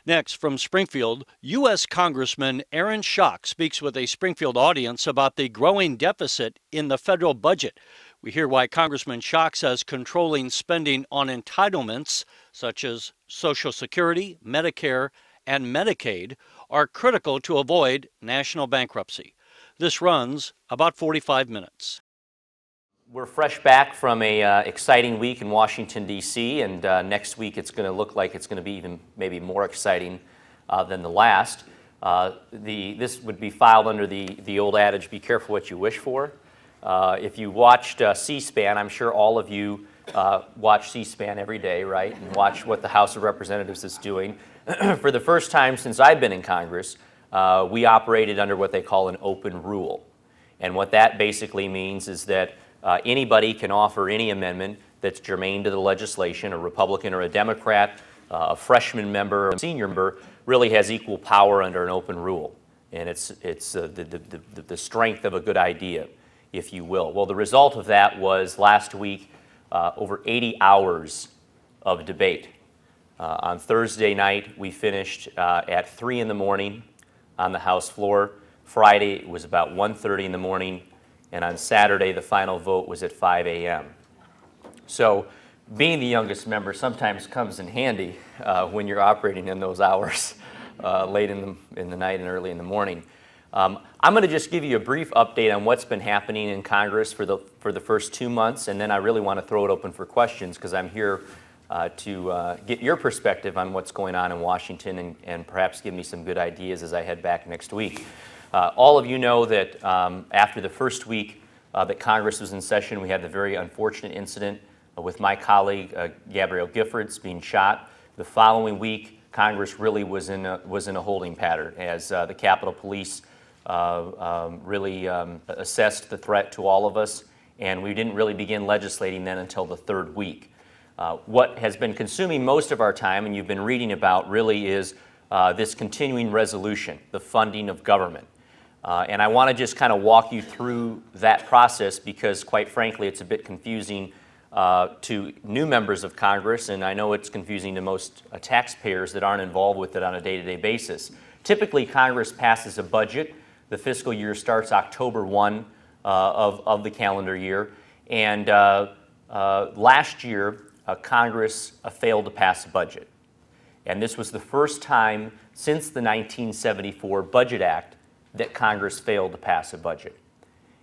Next, from Springfield, U.S. Congressman Aaron Schock speaks with a Springfield audience about the growing deficit in the federal budget. We hear why Congressman Schock says controlling spending on entitlements, such as Social Security, Medicare, and Medicaid, are critical to avoid national bankruptcy. This runs about 45 minutes. We're fresh back from a exciting week in Washington, D.C., and next week it's going to look like it's going to be even maybe more exciting than the last. This would be filed under the old adage, be careful what you wish for. If you watched C-SPAN, I'm sure all of you watch C-SPAN every day, right, and watch what the House of Representatives is doing. For the first time since I've been in Congress, we operated under what they call an open rule. And what that basically means is that anybody can offer any amendment that's germane to the legislation. A Republican or a Democrat, a freshman member, a senior member really has equal power under an open rule. And it's the strength of a good idea, if you will. Well, the result of that was last week over 80 hours of debate. On Thursday night, we finished at 3 in the morning on the House floor. Friday, it was about 1:30 in the morning. And on Saturday, the final vote was at 5 a.m. So being the youngest member sometimes comes in handy when you're operating in those hours late in the night and early in the morning. I'm going to just give you a brief update on what's been happening in Congress for the first 2 months, and then I really want to throw it open for questions because I'm here to get your perspective on what's going on in Washington and perhaps give me some good ideas as I head back next week. All of you know that after the first week that Congress was in session, we had the very unfortunate incident with my colleague Gabrielle Giffords being shot. The following week, Congress really was in a holding pattern as the Capitol Police really assessed the threat to all of us, and we didn't really begin legislating then until the third week. What has been consuming most of our time, and you've been reading about, really is this continuing resolution, the funding of government. And I want to just kind of walk you through that process because, quite frankly, it's a bit confusing to new members of Congress, and I know it's confusing to most taxpayers that aren't involved with it on a day-to-day basis. Typically, Congress passes a budget. The fiscal year starts October 1 of the calendar year, and last year, Congress failed to pass a budget. And this was the first time since the 1974 Budget Act that Congress failed to pass a budget.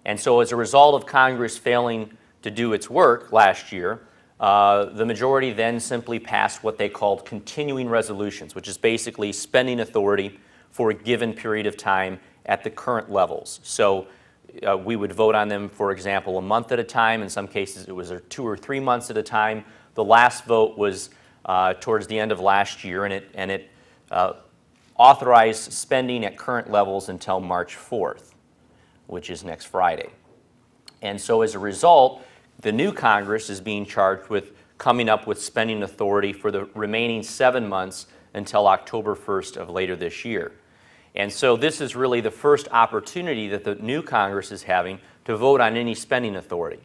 And so as a result of Congress failing to do its work last year, the majority then simply passed what they called continuing resolutions, which is basically spending authority for a given period of time at the current levels. So we would vote on them, for example, a month at a time. In some cases, it was 2 or 3 months at a time. The last vote was towards the end of last year, and it authorized spending at current levels until March 4th, which is next Friday. And so as a result, the new Congress is being charged with coming up with spending authority for the remaining 7 months until October 1st of later this year. And so this is really the first opportunity that the new Congress is having to vote on any spending authority.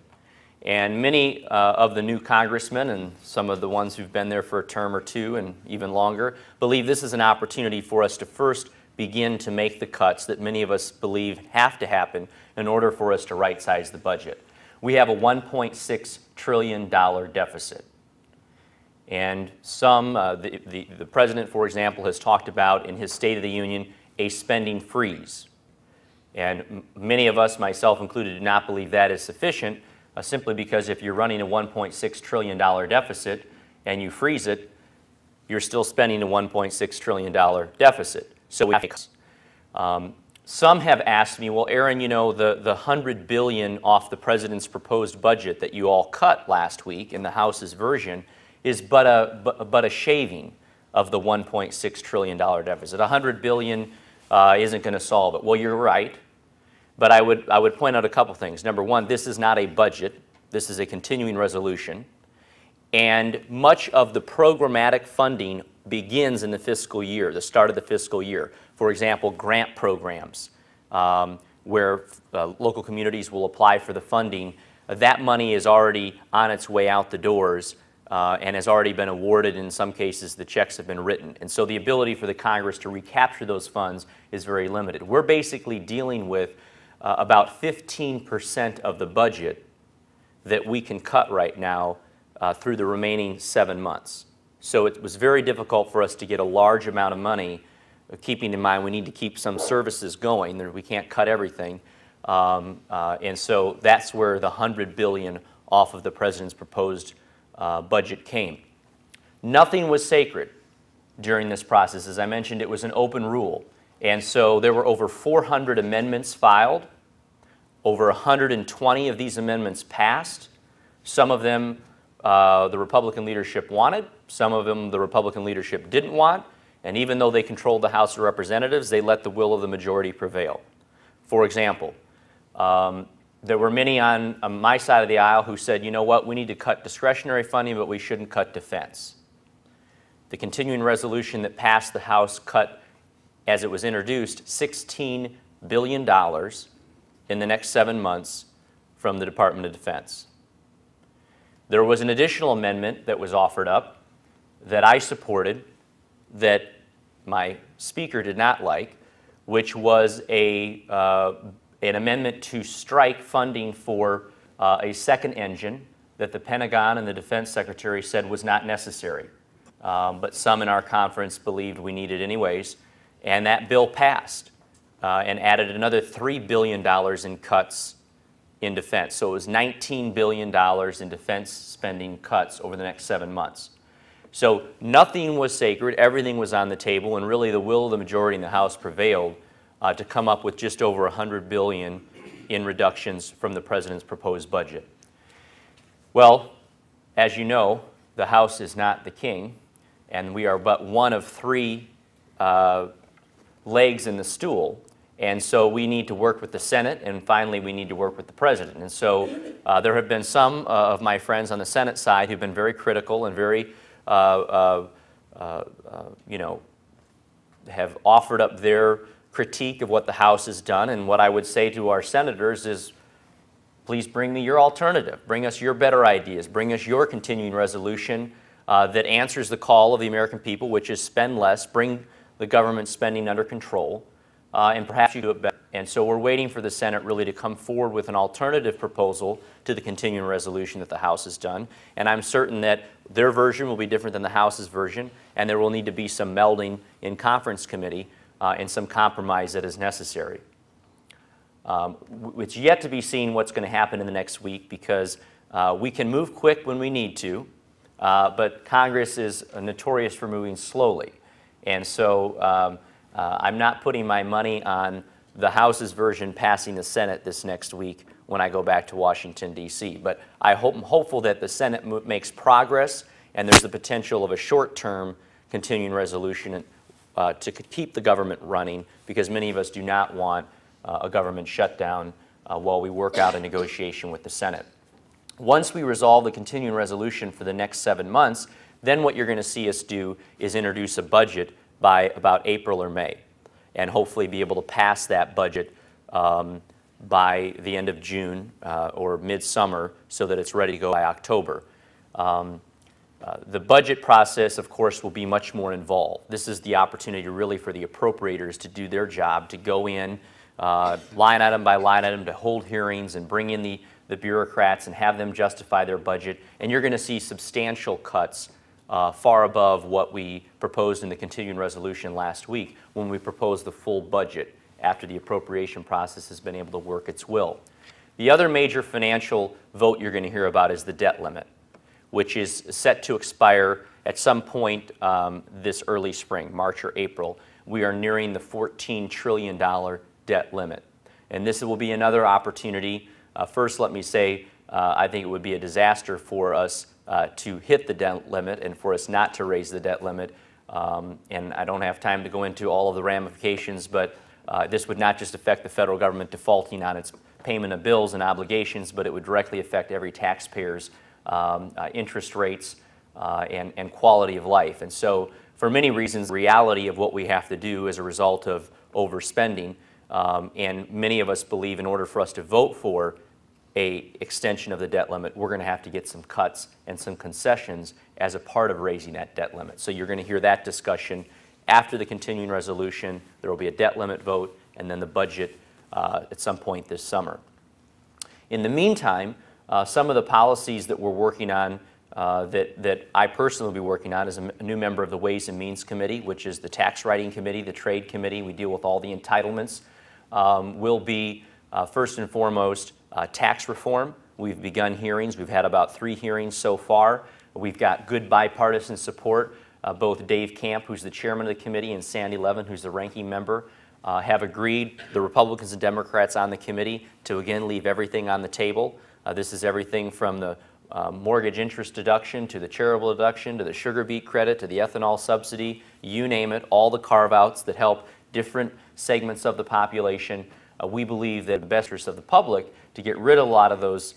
And many of the new congressmen and some of the ones who've been there for a term or two and even longer believe this is an opportunity for us to first begin to make the cuts that many of us believe have to happen in order for us to right-size the budget. We have a $1.6 trillion deficit. And the president, for example, has talked about in his State of the Union a spending freeze. And many of us, myself included, do not believe that is sufficient. Simply because if you're running a $1.6 trillion deficit and you freeze it, you're still spending a $1.6 trillion deficit. So some have asked me, well, Aaron, you know, the $100 billion off the president's proposed budget that you all cut last week in the House's version is but a shaving of the $1.6 trillion deficit. $100 billion isn't going to solve it. Well, you're right. But I would point out a couple things. Number one, this is not a budget. This is a continuing resolution. And much of the programmatic funding begins in the fiscal year, the start of the fiscal year. For example, grant programs where local communities will apply for the funding. That money is already on its way out the doors and has already been awarded. In some cases, the checks have been written. And so the ability for the Congress to recapture those funds is very limited. We're basically dealing with about 15% of the budget that we can cut right now through the remaining 7 months. So it was very difficult for us to get a large amount of money, keeping in mind we need to keep some services going. We can't cut everything. And so that's where the $100 billion off of the President's proposed budget came. Nothing was sacred during this process. As I mentioned, it was an open rule. And so there were over 400 amendments filed. Over 120 of these amendments passed. Some of them the Republican leadership wanted. Some of them the Republican leadership didn't want. And even though they controlled the House of Representatives, they let the will of the majority prevail. For example, there were many on my side of the aisle who said, you know what, we need to cut discretionary funding, but we shouldn't cut defense. The continuing resolution that passed the House cut, as it was introduced, $16 billion in the next 7 months from the Department of Defense. There was an additional amendment that was offered up that I supported that my speaker did not like, which was an amendment to strike funding for a second engine that the Pentagon and the Defense Secretary said was not necessary. But some in our conference believed we needed anyways. And that bill passed and added another $3 billion in cuts in defense. So it was $19 billion in defense spending cuts over the next 7 months. So nothing was sacred, everything was on the table, and really the will of the majority in the House prevailed to come up with just over $100 billion in reductions from the President's proposed budget. Well, as you know, the House is not the king, and we are but one of 3 legs in the stool. And so we need to work with the Senate, and finally we need to work with the President. And so there have been some of my friends on the Senate side who've been very critical and very, you know, have offered up their critique of what the House has done. And what I would say to our senators is, please bring me your alternative. Bring us your better ideas. Bring us your continuing resolution that answers the call of the American people, which is spend less, bring the government spending under control. And perhaps you do it better. And so we're waiting for the Senate really to come forward with an alternative proposal to the continuing resolution that the House has done. And I'm certain that their version will be different than the House's version, and there will need to be some melding in conference committee and some compromise that is necessary. It's yet to be seen what's going to happen in the next week, because we can move quick when we need to, but Congress is notorious for moving slowly. And so I'm not putting my money on the House's version passing the Senate this next week when I go back to Washington, D.C. But I'm hopeful that the Senate makes progress, and there's the potential of a short-term continuing resolution to keep the government running, because many of us do not want a government shutdown while we work out a negotiation with the Senate. Once we resolve the continuing resolution for the next 7 months, then what you're going to see us do is introduce a budget by about April or May, and hopefully be able to pass that budget by the end of June or midsummer, so that it's ready to go by October. The budget process, of course, will be much more involved. This is the opportunity really for the appropriators to do their job, to go in line item by line item, to hold hearings and bring in the bureaucrats and have them justify their budget. And you're going to see substantial cuts far above what we proposed in the continuing resolution last week, when we proposed the full budget after the appropriation process has been able to work its will. The other major financial vote you're going to hear about is the debt limit, which is set to expire at some point this early spring, March or April. We are nearing the $14 trillion debt limit. And this will be another opportunity. First, let me say, I think it would be a disaster for us to hit the debt limit and for us not to raise the debt limit. And I don't have time to go into all of the ramifications, but this would not just affect the federal government defaulting on its payment of bills and obligations, but it would directly affect every taxpayer's interest rates and quality of life. And so for many reasons, the reality of what we have to do as a result of overspending, and many of us believe in order for us to vote for a extension of the debt limit, we're going to have to get some cuts and some concessions as a part of raising that debt limit. So you're going to hear that discussion after the continuing resolution. There will be a debt limit vote and then the budget at some point this summer. In the meantime, some of the policies that we're working on that I personally will be working on as a new member of the Ways and Means Committee, which is the Tax Writing Committee, the Trade Committee. We deal with all the entitlements. Will be first and foremost tax reform. We've begun hearings. We've had about 3 hearings so far. We've got good bipartisan support. Both Dave Camp, who's the chairman of the committee, and Sandy Levin, who's the ranking member, have agreed, the Republicans and Democrats on the committee, to again leave everything on the table. This is everything from the mortgage interest deduction to the charitable deduction to the sugar beet credit to the ethanol subsidy, you name it, all the carve-outs that help different segments of the population. We believe that the best interest of the public to get rid of a lot of those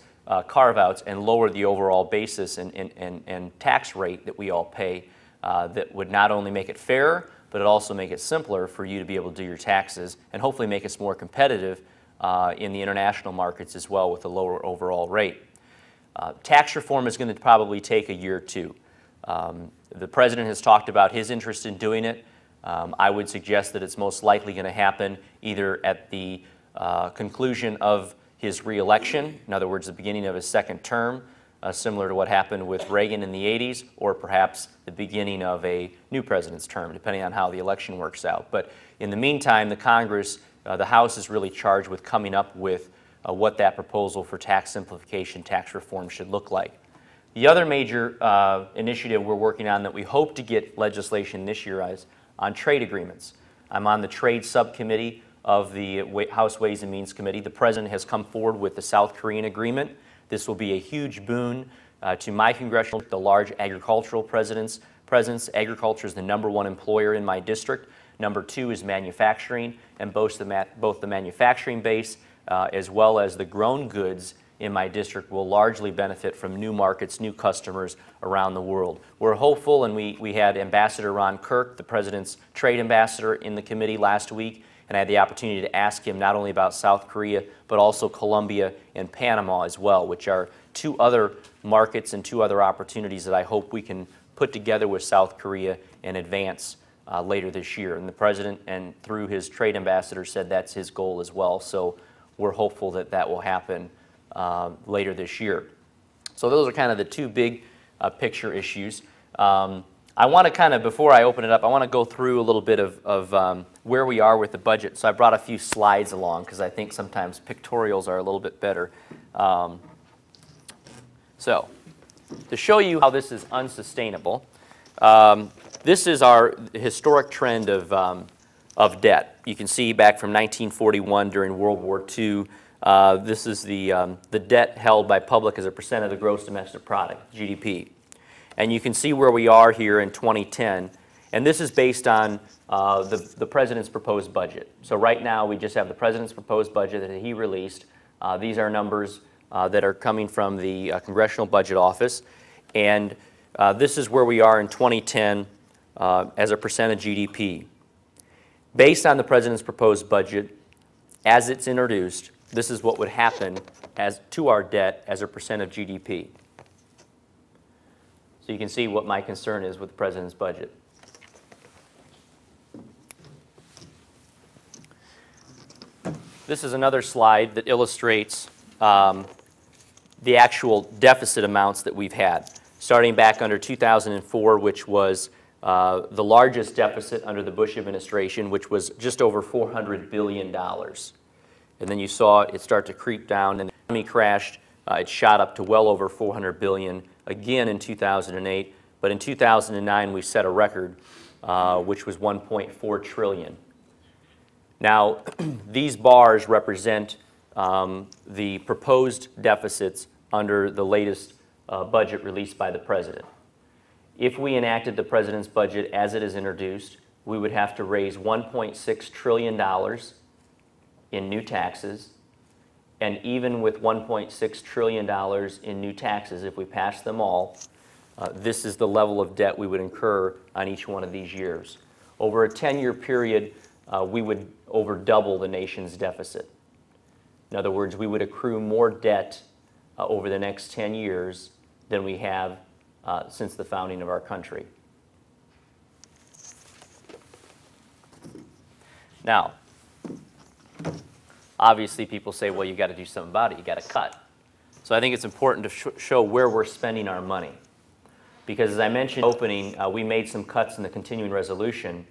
carve-outs and lower the overall basis and tax rate that we all pay, that would not only make it fairer, but it also make it simpler for you to be able to do your taxes and hopefully make us more competitive in the international markets as well with a lower overall rate. Tax reform is going to probably take a year or two. The President has talked about his interest in doing it. I would suggest that it's most likely going to happen either at the conclusion of his re-election, in other words, the beginning of his second term, similar to what happened with Reagan in the 80s, or perhaps the beginning of a new president's term, depending on how the election works out. But in the meantime, the Congress, the House is really charged with coming up with what that proposal for tax simplification, tax reform should look like. The other major initiative we're working on that we hope to get legislation this year is on trade agreements. I'm on the trade subcommittee of the House Ways and Means Committee. The President has come forward with the South Korean agreement. This will be a huge boon to my congressional, the large agricultural presence. Agriculture is the #1 employer in my district. Number 2 is manufacturing, and both the manufacturing base as well as the grown goods in my district will largely benefit from new markets, new customers around the world. We're hopeful, and we had Ambassador Ron Kirk, the President's trade ambassador, in the committee last week, and I had the opportunity to ask him not only about South Korea, but also Colombia and Panama as well, which are 2 other markets and 2 other opportunities that I hope we can put together with South Korea and advance later this year. And the President, and through his trade ambassador, said that's his goal as well. So we're hopeful that that will happen later this year. So those are kind of the 2 big picture issues. I want to kind of, before I open it up, I want to go through a little bit of where we are with the budget. So I brought a few slides along because I think sometimes pictorials are a little bit better. So to show you how this is unsustainable, this is our historic trend of debt. You can see back from 1941 during World War II. This is the debt held by public as a percent of the gross domestic product, GDP. And you can see where we are here in 2010. And this is based on the President's proposed budget. So right now we just have the President's proposed budget that he released. These are numbers that are coming from the Congressional Budget Office. And this is where we are in 2010 as a percent of GDP. Based on the President's proposed budget, as it's introduced, this is what would happen to our debt as a percent of GDP. So you can see what my concern is with the President's budget. This is another slide that illustrates the actual deficit amounts that we've had. Starting back under 2004, which was the largest deficit under the Bush administration, which was just over $400 billion. And then you saw it start to creep down, and the economy crashed. It shot up to well over $400 billion again in 2008. But in 2009, we set a record, which was $1.4 trillion. Now, these bars represent the proposed deficits under the latest budget released by the President. If we enacted the President's budget as it is introduced, we would have to raise $1.6 trillion in new taxes. And even with $1.6 trillion in new taxes, if we pass them all, this is the level of debt we would incur on each one of these years. Over a 10-year period, we would over double the nation's deficit. In other words, we would accrue more debt over the next 10 years than we have since the founding of our country. Now, obviously people say, well, you got to do something about it, you got to cut. So I think it's important to show where we're spending our money. Because as I mentioned in the opening, we made some cuts in the continuing resolution,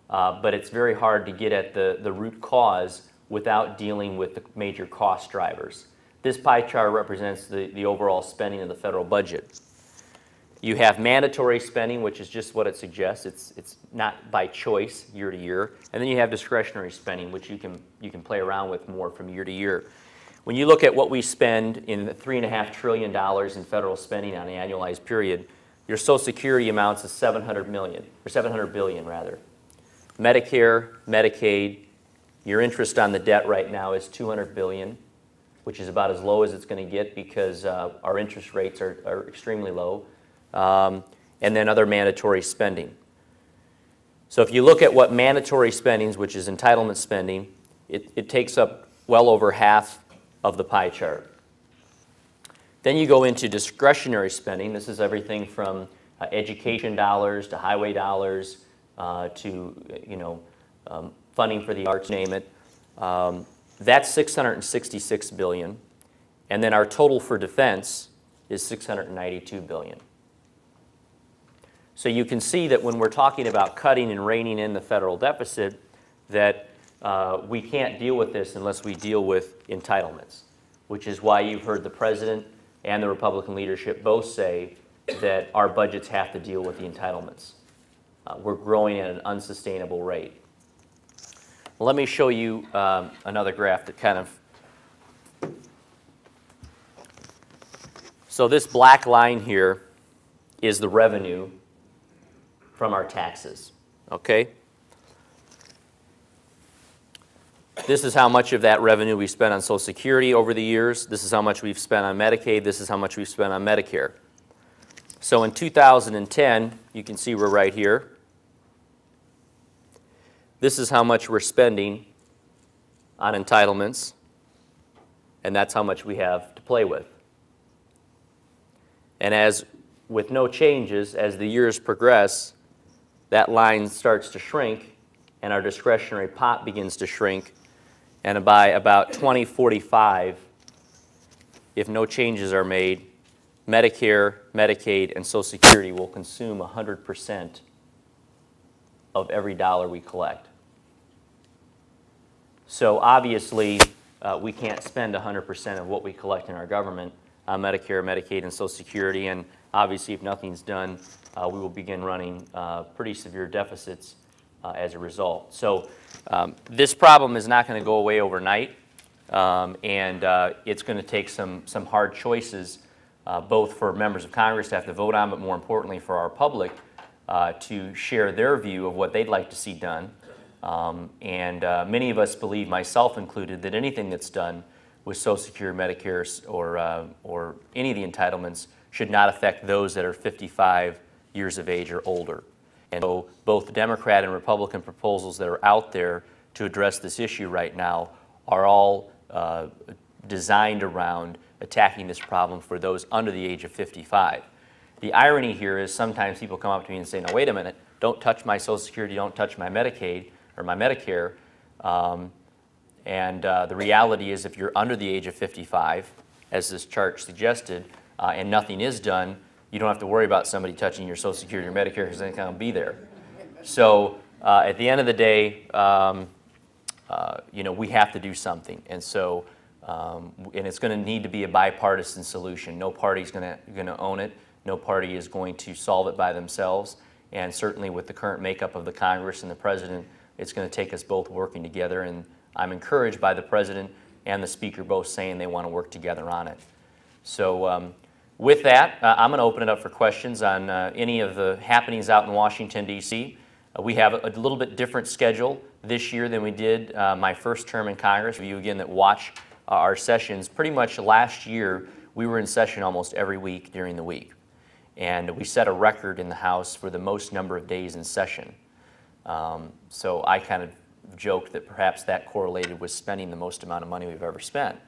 but it's very hard to get at the root cause without dealing with the major cost drivers. This pie chart represents the overall spending of the federal budget. You have mandatory spending, which is just what it suggests. It's not by choice year to year. And then you have discretionary spending, which you can play around with more from year to year. When you look at what we spend in the $3.5 trillion in federal spending on an annualized period, your Social Security amounts to $700 billion rather. Medicare, Medicaid, your interest on the debt right now is $200 billion, which is about as low as it's going to get because our interest rates are extremely low. And then other mandatory spending. So if you look at what mandatory spending, which is entitlement spending, it takes up well over half of the pie chart. Then you go into discretionary spending. This is everything from education dollars to highway dollars to funding for the arts, name it. That's $666 billion, and then our total for defense is $692 billion. So you can see that when we're talking about cutting and reining in the federal deficit, that we can't deal with this unless we deal with entitlements, which is why you've heard the president and the Republican leadership both say that our budgets have to deal with the entitlements. We're growing at an unsustainable rate. Well, let me show you another graph that kind of... So this black line here is the revenue from our taxes, okay? This is how much of that revenue we spent on Social Security over the years. This is how much we've spent on Medicaid. This is how much we've spent on Medicare. So in 2010, you can see we're right here. This is how much we're spending on entitlements, and that's how much we have to play with. And as with no changes, as the years progress, that line starts to shrink, and our discretionary pot begins to shrink. And by about 2045, if no changes are made, Medicare, Medicaid, and Social Security will consume 100% of every dollar we collect. So obviously, we can't spend 100% of what we collect in our government on Medicare, Medicaid, and Social Security, and obviously if nothing's done, we will begin running pretty severe deficits as a result. So this problem is not going to go away overnight, and it's going to take some hard choices, both for members of Congress to have to vote on, but more importantly for our public to share their view of what they'd like to see done. Many of us believe, myself included, that anything that's done with Social Security, Medicare, or any of the entitlements should not affect those that are 55 years of age or older. And so both Democrat and Republican proposals that are out there to address this issue right now are all designed around attacking this problem for those under the age of 55. The irony here is sometimes people come up to me and say, now wait a minute, don't touch my Social Security, don't touch my Medicaid or my Medicare. The reality is if you're under the age of 55, as this chart suggested, and nothing is done, you don't have to worry about somebody touching your Social Security or Medicare because they're not going to be there. So at the end of the day, we have to do something. And so, and it's going to need to be a bipartisan solution. No party's going to own it. No party is going to solve it by themselves. And certainly with the current makeup of the Congress and the President, it's going to take us both working together. And I'm encouraged by the President and the Speaker both saying they want to work together on it. So with that, I'm going to open it up for questions on any of the happenings out in Washington, D.C. We have a little bit different schedule this year than we did my first term in Congress. For you, again, that watch our sessions, pretty much last year, we were in session almost every week during the week. And we set a record in the House for the most number of days in session. So I kind of joked that perhaps that correlated with spending the most amount of money we've ever spent.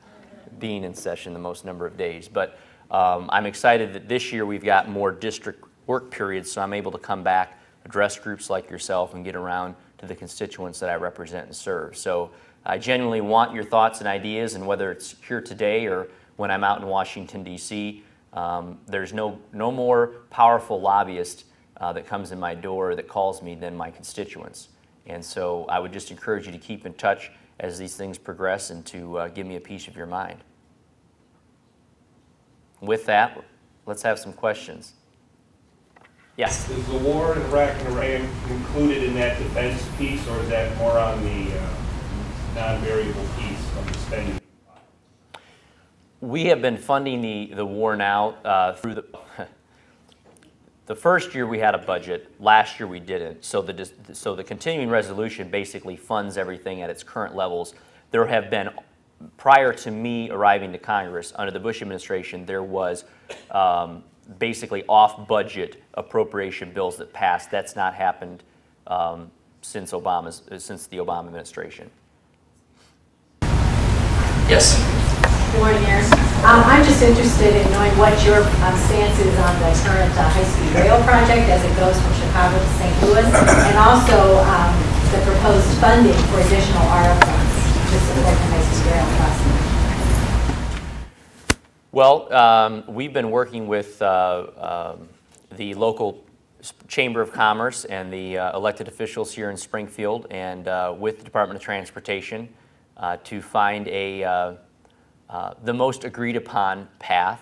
being in session the most number of days. But I'm excited that this year we've got more district work periods, so I'm able to come back, address groups like yourself, and get around to the constituents that I represent and serve. So I genuinely want your thoughts and ideas, and whether it's here today or when I'm out in Washington, D.C., there's no more powerful lobbyist that comes in my door that calls me than my constituents. And so I would just encourage you to keep in touch as these things progress and to give me a piece of your mind. With that, let's have some questions. Yes? Is the war in Iraq and Iran included in that defense piece, or is that more on the non-variable piece of the spending? We have been funding the war now through the first year we had a budget. Last year we didn't. So the continuing resolution basically funds everything at its current levels. There have been, prior to me arriving to Congress under the Bush administration, there was basically off-budget appropriation bills that passed. That's not happened since the Obama administration. Yes. Good morning, Aaron. I'm just interested in knowing what your stance is on the current high-speed rail project as it goes from Chicago to St. Louis, and also the proposed funding for additional ARPA funds to support the high-speed rail crossing. Well, we've been working with the local Chamber of Commerce and the elected officials here in Springfield and with the Department of Transportation to find the most agreed upon path.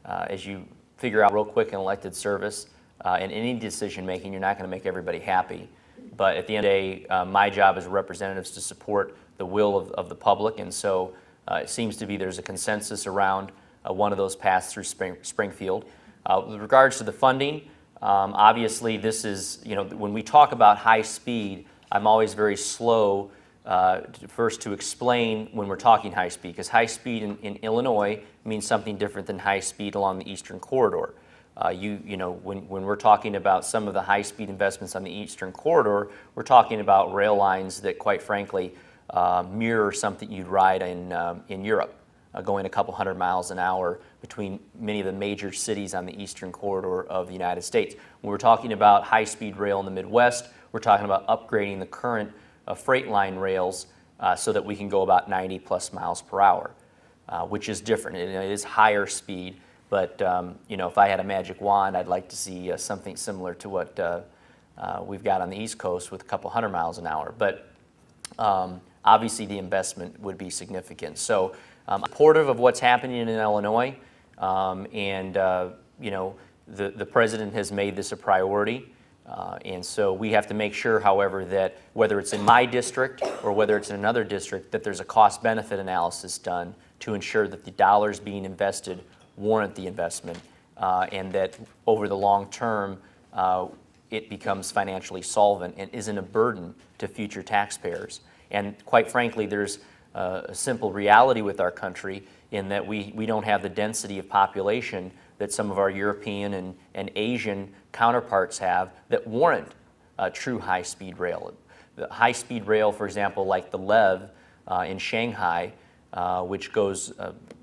As you figure out real quick in elected service, in any decision making, you're not going to make everybody happy. But at the end of the day, my job as a representative is to support the will of the public, and so it seems to be there's a consensus around one of those paths through Springfield. With regards to the funding, obviously this is, when we talk about high speed, I'm always very slow first to explain when we're talking high speed, because high speed in Illinois means something different than high speed along the Eastern Corridor. When we're talking about some of the high speed investments on the Eastern Corridor, we're talking about rail lines that, quite frankly, mirror something you'd ride in Europe, going a couple hundred miles an hour between many of the major cities on the Eastern Corridor of the United States. When we're talking about high speed rail in the Midwest, we're talking about upgrading the current freight line rails so that we can go about 90 plus miles per hour, which is different. It is higher speed, but if I had a magic wand, I'd like to see something similar to what we've got on the East Coast with a couple hundred miles an hour. But obviously the investment would be significant. So I'm supportive of what's happening in Illinois, and the president has made this a priority. And so we have to make sure, however, that whether it's in my district or whether it's in another district, that there's a cost-benefit analysis done to ensure that the dollars being invested warrant the investment, and that over the long term it becomes financially solvent and isn't a burden to future taxpayers. And quite frankly, there's a simple reality with our country in that we don't have the density of population that some of our European and Asian counterparts have that warrant true high-speed rail. The high-speed rail, for example, like the LEV in Shanghai, which goes,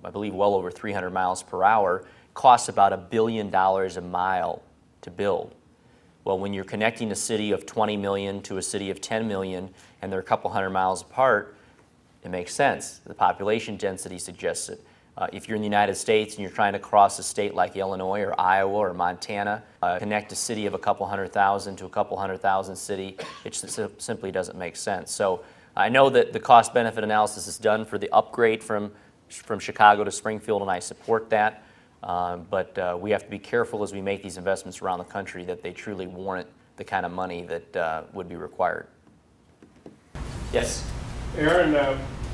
I believe, well over 300 miles per hour, costs about $1 billion a mile to build. Well, when you're connecting a city of 20 million to a city of 10 million and they're a couple hundred miles apart, it makes sense. The population density suggests it. If you're in the United States and you're trying to cross a state like Illinois or Iowa or Montana, connect a city of a couple 100,000 to a couple 100,000 city, it simply doesn't make sense. So I know that the cost-benefit analysis is done for the upgrade from Chicago to Springfield, and I support that. But we have to be careful as we make these investments around the country that they truly warrant the kind of money that would be required. Yes? Aaron,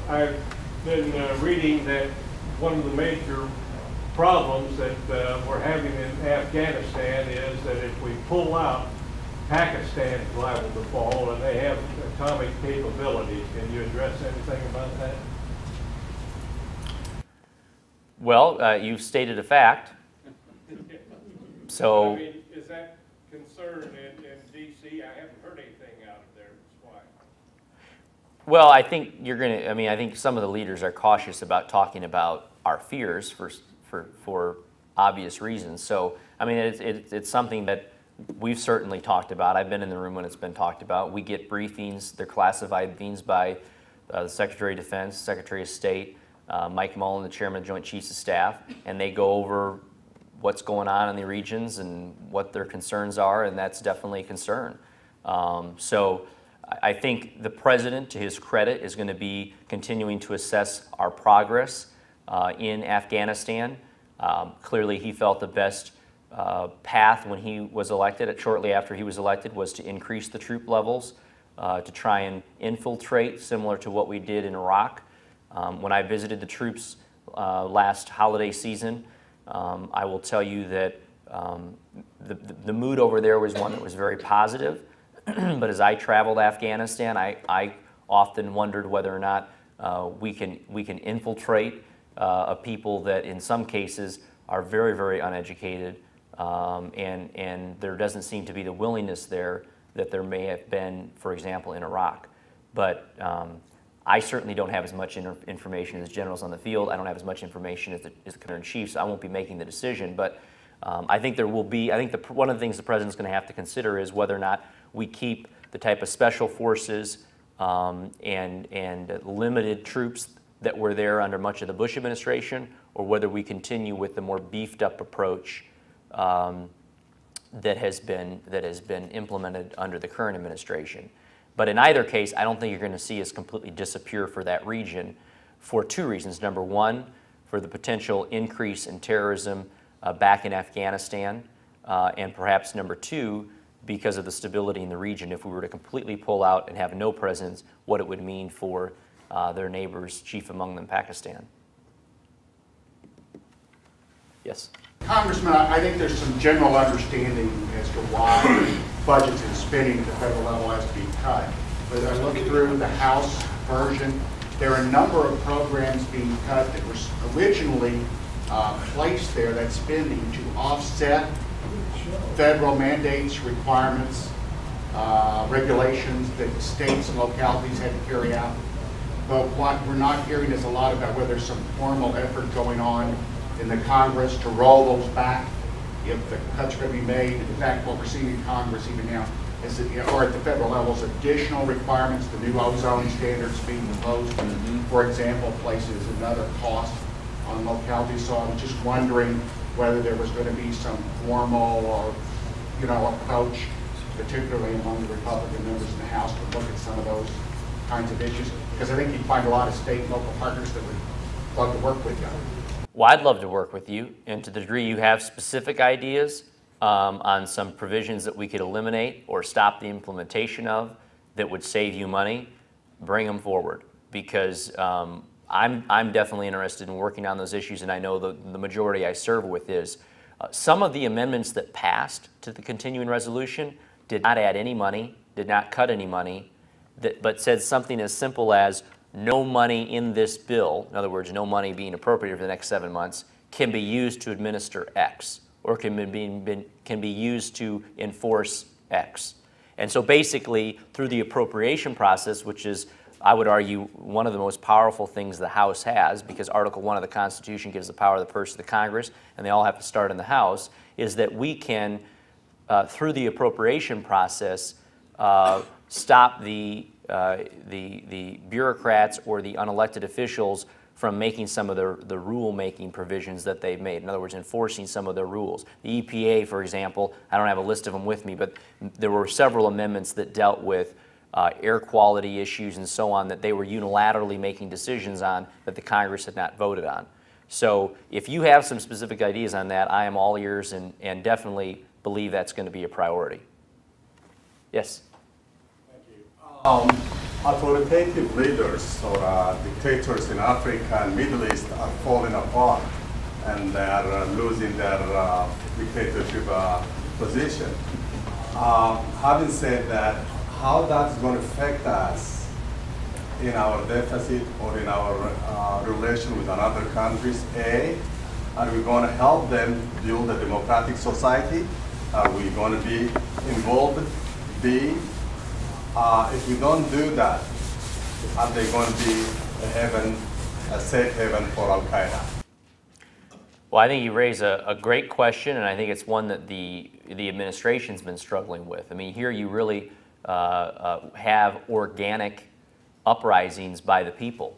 I've been reading that one of the major problems that we're having in Afghanistan is that if we pull out, Pakistan is liable to fall, and they have atomic capabilities. Can you address anything about that? Well, you've stated a fact. So, I mean, is that concern in D.C.? I haven't heard anything out of there. That's why. Well, I think you're going to, I mean, I think some of the leaders are cautious about talking about our fears for obvious reasons. So, I mean, it's something that we've certainly talked about. I've been in the room when it's been talked about. We get briefings, they're classified briefings by the Secretary of Defense, Secretary of State, Mike Mullen, the Chairman of Joint Chiefs of Staff, and they go over what's going on in the regions and what their concerns are, and that's definitely a concern. So I think the President, to his credit, is going to be continuing to assess our progress in Afghanistan. Clearly, he felt the best path when he was elected, shortly after he was elected, was to increase the troop levels, to try and infiltrate, similar to what we did in Iraq. When I visited the troops last holiday season, I will tell you that the mood over there was one that was very positive. But as I traveled Afghanistan, I often wondered whether or not we can infiltrate a people that in some cases are very, very uneducated, and there doesn't seem to be the willingness there that there may have been, for example, in Iraq. But I certainly don't have as much information as generals on the field. I don't have as much information as the Commander-in-Chief, so I won't be making the decision. But I think there will be, I think one of the things the President's going to have to consider is whether or not we keep the type of special forces and limited troops that were there under much of the Bush administration, or whether we continue with the more beefed up approach that has been implemented under the current administration. But in either case, I don't think you're going to see us completely disappear for that region for two reasons. Number one, for the potential increase in terrorism back in Afghanistan, and perhaps number two, because of the stability in the region. If we were to completely pull out and have no presence, what it would mean for their neighbors, chief among them, Pakistan. Yes? Congressman, I think there's some general understanding as to why budgets and spending at the federal level has to be cut. But as I look through the House version, there are a number of programs being cut that were originally placed there, that spending, to offset federal mandates, requirements, regulations that states and localities had to carry out. But what we're not hearing is a lot about whether there's some formal effort going on in the Congress to roll those back if the cuts are going to be made. In fact, what we're seeing in Congress even now is that, or at the federal level, is additional requirements, the new ozone standards being imposed, for example, places another cost on localities. So I was just wondering whether there was going to be some formal or, approach, particularly among the Republican members in the House, to look at some of those kinds of issues. Because I think you'd find a lot of state and local partners that would love to work with you. Well, I'd love to work with you, and to the degree you have specific ideas on some provisions that we could eliminate or stop the implementation of that would save you money, bring them forward. Because I'm definitely interested in working on those issues, and I know the majority I serve with is. Some of the amendments that passed to the continuing resolution did not add any money, did not cut any money, but said something as simple as no money in this bill, in other words, no money being appropriated for the next 7 months, can be used to administer X, or can be used to enforce X. And so basically, through the appropriation process, which is, I would argue, one of the most powerful things the House has, because Article 1 of the Constitution gives the power of the purse to the Congress, and they all have to start in the House, is that we can, through the appropriation process, stop the bureaucrats or the unelected officials from making some of the rule-making provisions that they've made. In other words, enforcing some of their rules. The EPA, for example, I don't have a list of them with me, but there were several amendments that dealt with air quality issues and so on that they were unilaterally making decisions on that the Congress had not voted on. So if you have some specific ideas on that, I am all ears and definitely believe that's going to be a priority. Yes? Authoritative leaders or dictators in Africa and Middle East are falling apart, and they are losing their dictatorship position. Having said that, how that's going to affect us in our deficit or in our relation with other countries? A, are we going to help them build a democratic society? Are we going to be involved? B, if we don't do that, are they going to be a safe haven for Al-Qaeda? Well, I think you raise a great question, and I think it's one that the administration's been struggling with. I mean, here you really have organic uprisings by the people.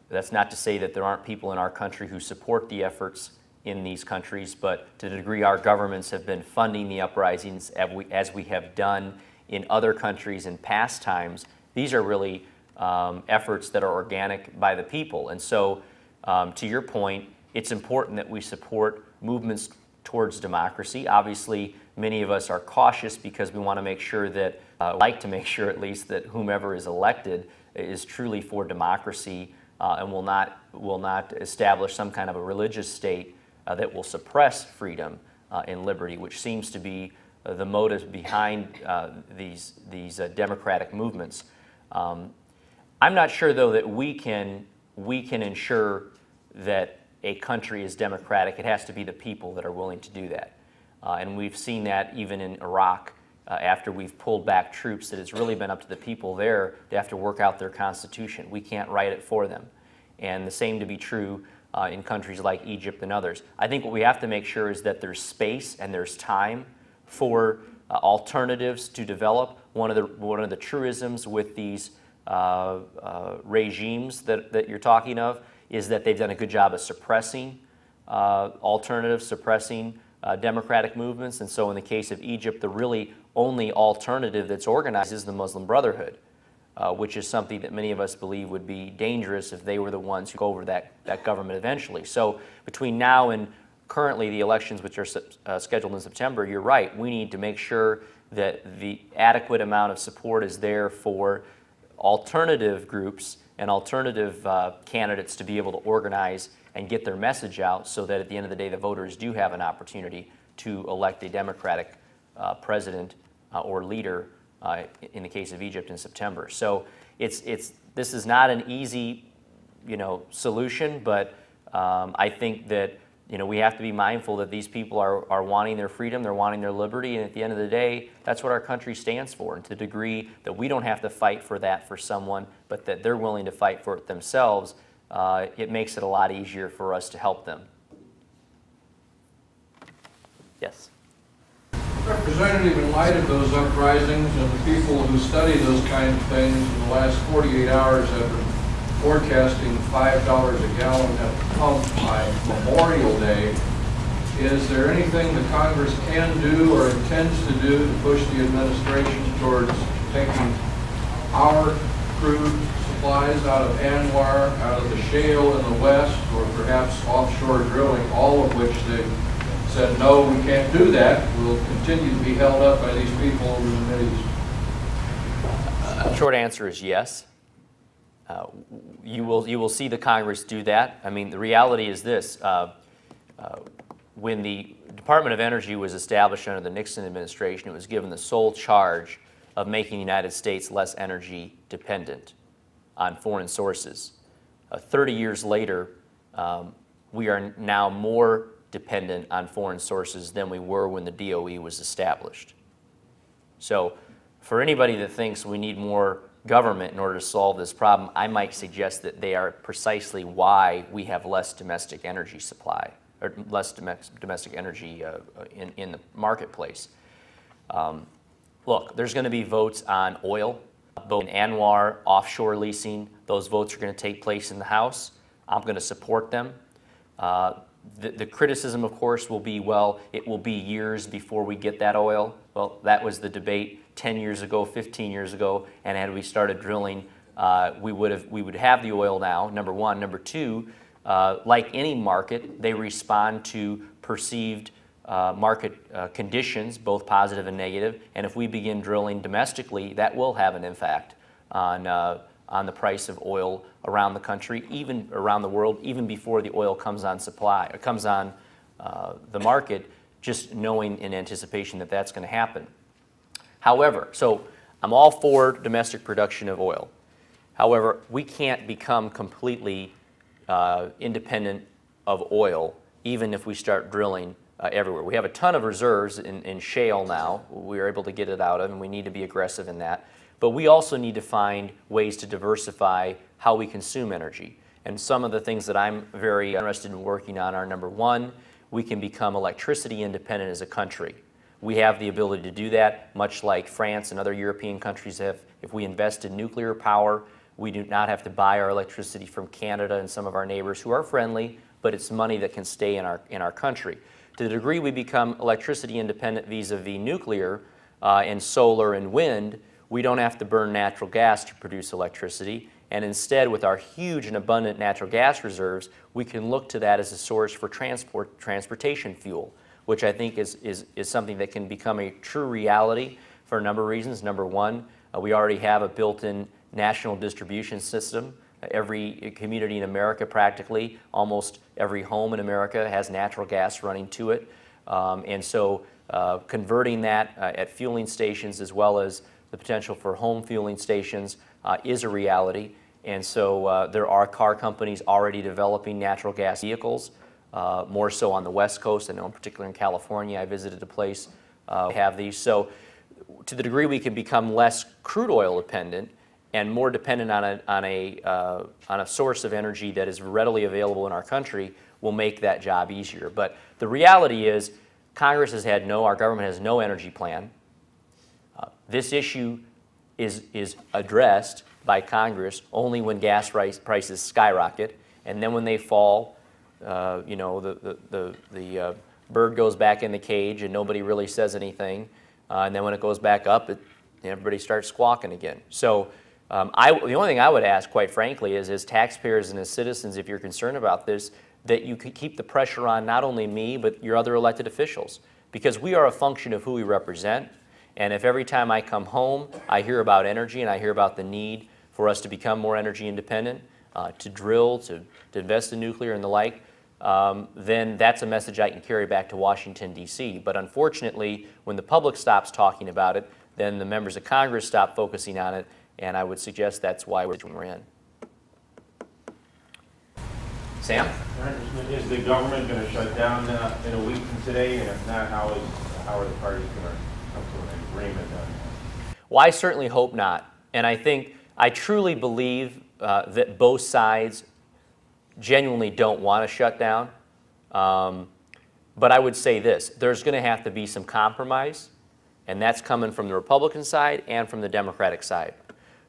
That's not to say that there aren't people in our country who support the efforts in these countries, but to the degree our governments have been funding the uprisings as we have done in other countries in past times, these are really efforts that are organic by the people. And so, to your point, it's important that we support movements towards democracy. Obviously, many of us are cautious because we want to make sure that, like to make sure at least, that whomever is elected is truly for democracy and will not establish some kind of a religious state that will suppress freedom and liberty, which seems to be the motive behind these democratic movements. I'm not sure, though, that we can ensure that a country is democratic. It has to be the people that are willing to do that. And we've seen that even in Iraq after we've pulled back troops, that it's really been up to the people there to have to work out their constitution. We can't write it for them. And the same to be true in countries like Egypt and others. I think what we have to make sure is that there's space and there's time for alternatives to develop. One of the truisms with these regimes that you're talking of is that they've done a good job of suppressing alternatives, suppressing democratic movements. And so in the case of Egypt, the really only alternative that's organized is the Muslim Brotherhood, which is something that many of us believe would be dangerous if they were the ones who go over that government eventually. So between now and currently the elections, which are scheduled in September, you're right, we need to make sure that the adequate amount of support is there for alternative groups and alternative candidates to be able to organize and get their message out so that at the end of the day the voters do have an opportunity to elect a democratic president or leader in the case of Egypt in September. So this is not an easy solution, but I think that we have to be mindful that these people are wanting their freedom, they're wanting their liberty, and at the end of the day, that's what our country stands for. And to the degree that we don't have to fight for that for someone, but that they're willing to fight for it themselves, it makes it a lot easier for us to help them. Yes? Representative, in light of those uprisings and the people who study those kind of things in the last 48 hours have been forecasting $5 a gallon at the pump by Memorial Day, is there anything the Congress can do or intends to do to push the administration towards taking our crude supplies out of Anwar, out of the shale in the west, or perhaps offshore drilling, all of which they've said, no, we can't do that. We'll continue to be held up by these people over the Mideast? Short answer is yes. You will see the Congress do that. I mean, the reality is this. When the Department of Energy was established under the Nixon administration, it was given the sole charge of making the United States less energy dependent on foreign sources. 30 years later, we are now more dependent on foreign sources than we were when the DOE was established. So for anybody that thinks we need more government in order to solve this problem, I might suggest that they are precisely why we have less domestic energy supply, or less domestic energy in the marketplace. Look, there's going to be votes on oil, both in Anwar, offshore leasing. Those votes are going to take place in the House. I'm going to support them. The criticism, of course, will be, well, it will be years before we get that oil. Well, that was the debate 10 years ago, 15 years ago, and had we started drilling, we would have the oil now, number one. Number two, like any market, they respond to perceived market conditions, both positive and negative, and if we begin drilling domestically, that will have an impact on the price of oil around the country, even around the world, even before the oil comes on supply, or comes on the market, just knowing in anticipation that that's going to happen. However, so I'm all for domestic production of oil. However, we can't become completely independent of oil, even if we start drilling everywhere. We have a ton of reserves in shale now. We are able to get it out of, and we need to be aggressive in that. But we also need to find ways to diversify how we consume energy. And some of the things that I'm very interested in working on are, number one, we can become electricity independent as a country. We have the ability to do that, much like France and other European countries have. If we invest in nuclear power, we do not have to buy our electricity from Canada and some of our neighbors who are friendly, but it's money that can stay in our country. To the degree we become electricity independent vis-a-vis nuclear and solar and wind, we don't have to burn natural gas to produce electricity. And instead, with our huge and abundant natural gas reserves, we can look to that as a source for transportation fuel, which I think is something that can become a true reality for a number of reasons. Number one, we already have a built-in national distribution system. Every community in America, practically, almost every home in America has natural gas running to it. And so converting that at fueling stations as well as the potential for home fueling stations is a reality. And so there are car companies already developing natural gas vehicles, more so on the West Coast. I know in particular in California, I visited a place have these. So to the degree we can become less crude oil dependent and more dependent on a source of energy that is readily available in our country, will make that job easier. But the reality is, Congress has had our government has no energy plan. This issue is addressed by Congress only when gas prices skyrocket, and then when they fall, you know, the bird goes back in the cage and nobody really says anything, and then when it goes back up, everybody starts squawking again. So the only thing I would ask, quite frankly, is as taxpayers and as citizens, if you're concerned about this, that you could keep the pressure on not only me, but your other elected officials, because we are a function of who we represent. And if every time I come home, I hear about energy and I hear about the need for us to become more energy independent, to drill, to invest in nuclear and the like, then that's a message I can carry back to Washington, D.C. But unfortunately, when the public stops talking about it, then the members of Congress stop focusing on it, and I would suggest that's why we're in. Sam? Congressman, is the government going to shut down in a week from today? And if not, how are the parties going to come to an agreement on that? Well, I certainly hope not. And I truly believe that both sides genuinely don't want to shut down. But I would say this, there's going to have to be some compromise, and that's coming from the Republican side and from the Democratic side.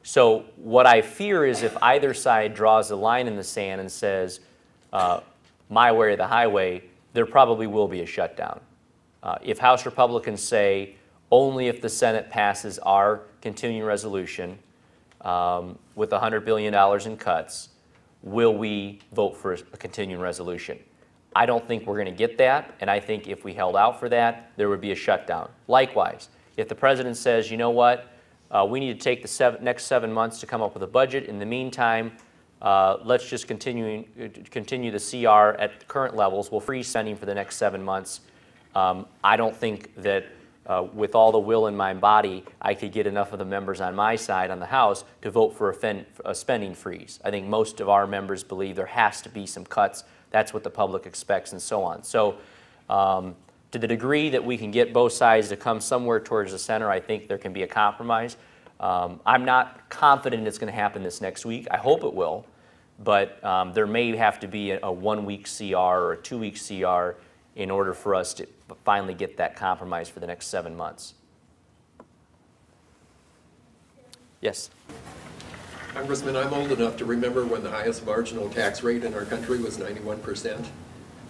So what I fear is if either side draws a line in the sand and says, my way or the highway, there probably will be a shutdown. If House Republicans say, only if the Senate passes our continuing resolution with $100 billion in cuts, will we vote for a continuing resolution. I don't think we're going to get that, and I think if we held out for that, there would be a shutdown. Likewise, if the president says, you know what, we need to take the next 7 months to come up with a budget. In the meantime, let's just continue the CR at the current levels. We'll freeze spending for the next 7 months. I don't think that with all the will in my body, I could get enough of the members on my side on the House to vote for a spending freeze. I think most of our members believe there has to be some cuts. That's what the public expects and so on. So to the degree that we can get both sides to come somewhere towards the center, I think there can be a compromise. I'm not confident it's going to happen this next week. I hope it will, but there may have to be a 1 week CR or a 2 week CR in order for us to finally get that compromise for the next 7 months. Yes? Congressman, I'm old enough to remember when the highest marginal tax rate in our country was 91%.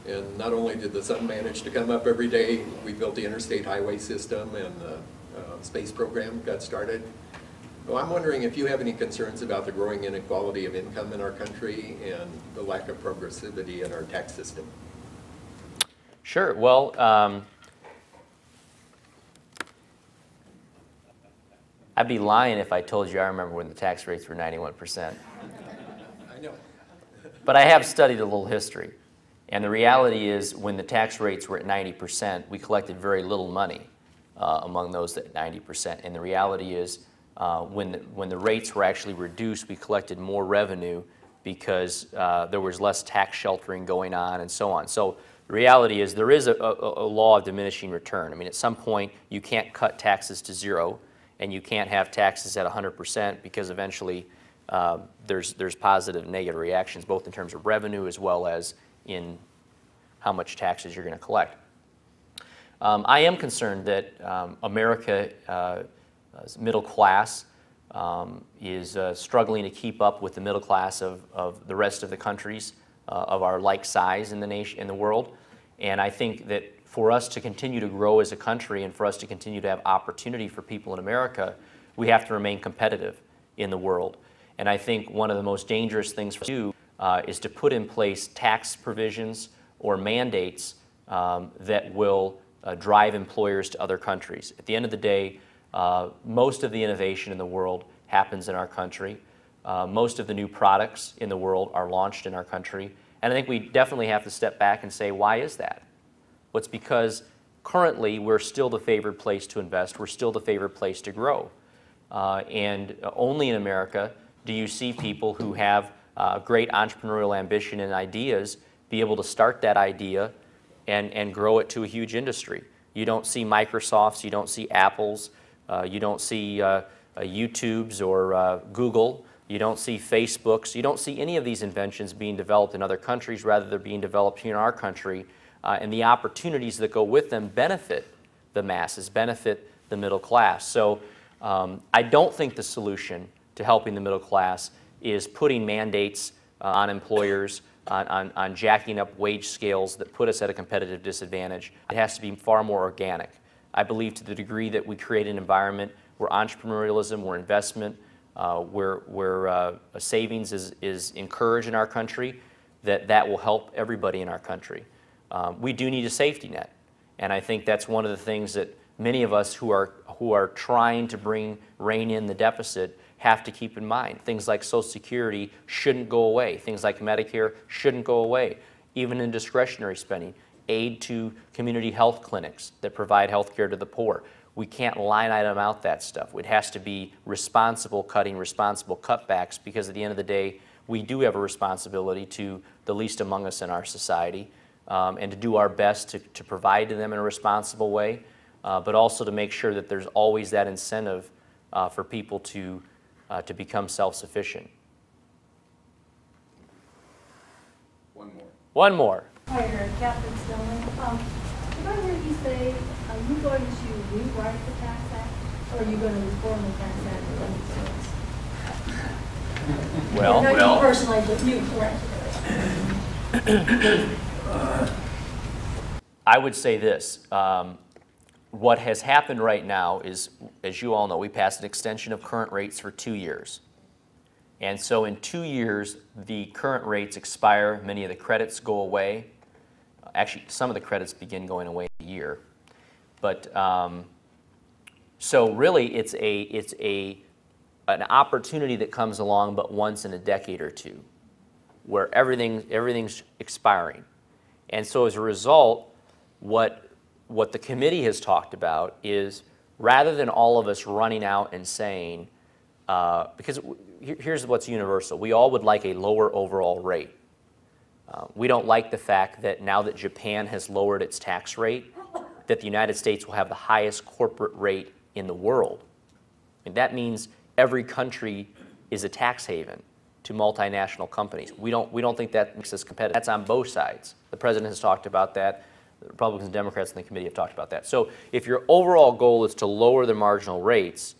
And not only did the sun manage to come up every day, we built the interstate highway system and the space program got started. Well, I'm wondering if you have any concerns about the growing inequality of income in our country and the lack of progressivity in our tax system. Sure. Well, I'd be lying if I told you I remember when the tax rates were 91%. I know. But I have studied a little history. And the reality is when the tax rates were at 90%, we collected very little money among those at 90%. And the reality is when the rates were actually reduced, we collected more revenue because there was less tax sheltering going on and so on. So the reality is there is a law of diminishing return. I mean, at some point, you can't cut taxes to zero. and you can't have taxes at 100% because eventually there's positive and negative reactions, both in terms of revenue as well as in how much taxes you're going to collect. I am concerned that America's middle class is struggling to keep up with the middle class of the rest of the countries of our like size in the nation, in the world. And I think that for us to continue to grow as a country and for us to continue to have opportunity for people in America, we have to remain competitive in the world. And I think one of the most dangerous things for us to do is to put in place tax provisions or mandates that will drive employers to other countries. At the end of the day, most of the innovation in the world happens in our country. Most of the new products in the world are launched in our country. And I think we definitely have to step back and say, why is that? Well, it's because currently we're still the favored place to invest. We're still the favored place to grow. And only in America do you see people who have great entrepreneurial ambition and ideas be able to start that idea and grow it to a huge industry. You don't see Microsofts, you don't see Apples, you don't see YouTubes or Google, you don't see Facebooks, you don't see any of these inventions being developed in other countries. Rather, they're being developed here in our country, and the opportunities that go with them benefit the masses, benefit the middle class. So I don't think the solution to helping the middle class is putting mandates on employers, on jacking up wage scales that put us at a competitive disadvantage. It has to be far more organic. I believe to the degree that we create an environment where entrepreneurialism, where investment, where savings is encouraged in our country, that will help everybody in our country. We do need a safety net, and I think that's one of the things that many of us who are trying to rein in the deficit have to keep in mind. Things like Social Security shouldn't go away. Things like Medicare shouldn't go away. Even in discretionary spending, aid to community health clinics that provide health care to the poor. We can't line item out that stuff. It has to be responsible cutting, responsible cutbacks, because at the end of the day, we do have a responsibility to the least among us in our society, and to do our best to provide to them in a responsible way, but also to make sure that there's always that incentive for people to become self-sufficient. One more. One more. Hi, Captain Stillman. Did I hear you say, are you going to rewrite the Tax Act, or are you going to reform the Tax Act in its Well, you personally, but you corrected it. I would say this. What has happened right now is, as you all know, we passed an extension of current rates for 2 years. And so in 2 years, the current rates expire, many of the credits go away. Actually, some of the credits begin going away in a year. But so really, it's an opportunity that comes along but once in a decade or two, where everything's expiring. And so as a result, what the committee has talked about is, rather than all of us running out and saying, because here's what's universal, we all would like a lower overall rate. We don't like the fact that now that Japan has lowered its tax rate, that the United States will have the highest corporate rate in the world. And that means every country is a tax haven to multinational companies. We don't think that makes us competitive. That's on both sides. The president has talked about that. The Republicans and Democrats in the committee have talked about that. So if your overall goal is to lower the marginal rates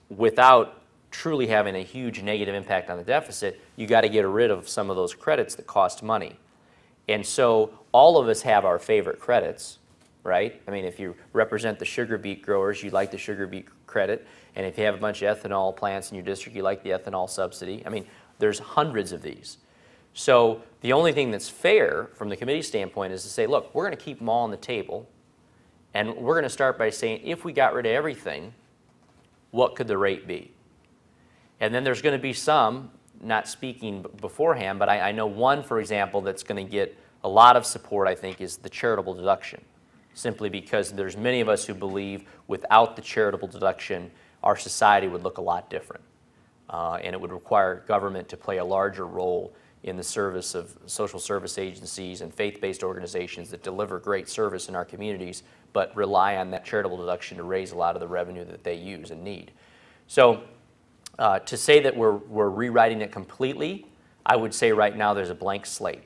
without truly having a huge negative impact on the deficit, you got to get rid of some of those credits that cost money. And so all of us have our favorite credits, right? I mean, if you represent the sugar beet growers, you like the sugar beet credit. And if you have a bunch of ethanol plants in your district, you like the ethanol subsidy. I mean, there's hundreds of these. So the only thing that's fair from the committee standpoint is to say, look, we're going to keep them all on the table, and we're going to start by saying, if we got rid of everything, what could the rate be? And then there's going to be some, not speaking beforehand, but I know one, for example, that's going to get a lot of support, I think, is the charitable deduction, simply because there's many of us who believe without the charitable deduction, our society would look a lot different, and it would require government to play a larger role in the service of social service agencies and faith-based organizations that deliver great service in our communities, but rely on that charitable deduction to raise a lot of the revenue that they use and need. So to say that we're rewriting it completely, I would say right now there's a blank slate.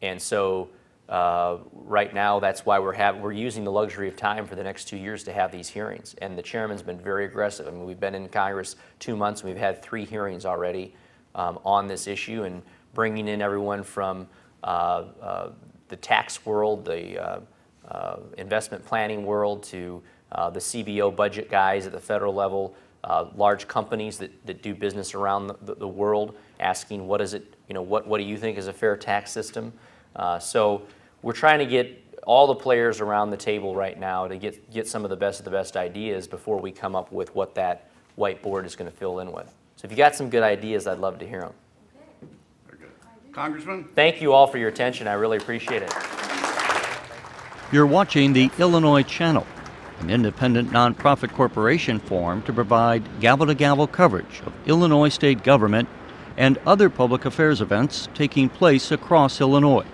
And so right now that's why we're using the luxury of time for the next 2 years to have these hearings. And the chairman's been very aggressive. I mean, we've been in Congress 2 months and we've had 3 hearings already on this issue, and bringing in everyone from the tax world, the investment planning world, to the CBO budget guys at the federal level, large companies that do business around the world, asking what is it, what do you think is a fair tax system? So we're trying to get all the players around the table right now to get some of the best ideas before we come up with what that whiteboard is going to fill in with. So if you got some good ideas, I'd love to hear them. Very good. Congressman? Thank you all for your attention. I really appreciate it. You're watching the Illinois Channel, an independent nonprofit corporation formed to provide gavel-to-gavel coverage of Illinois state government and other public affairs events taking place across Illinois.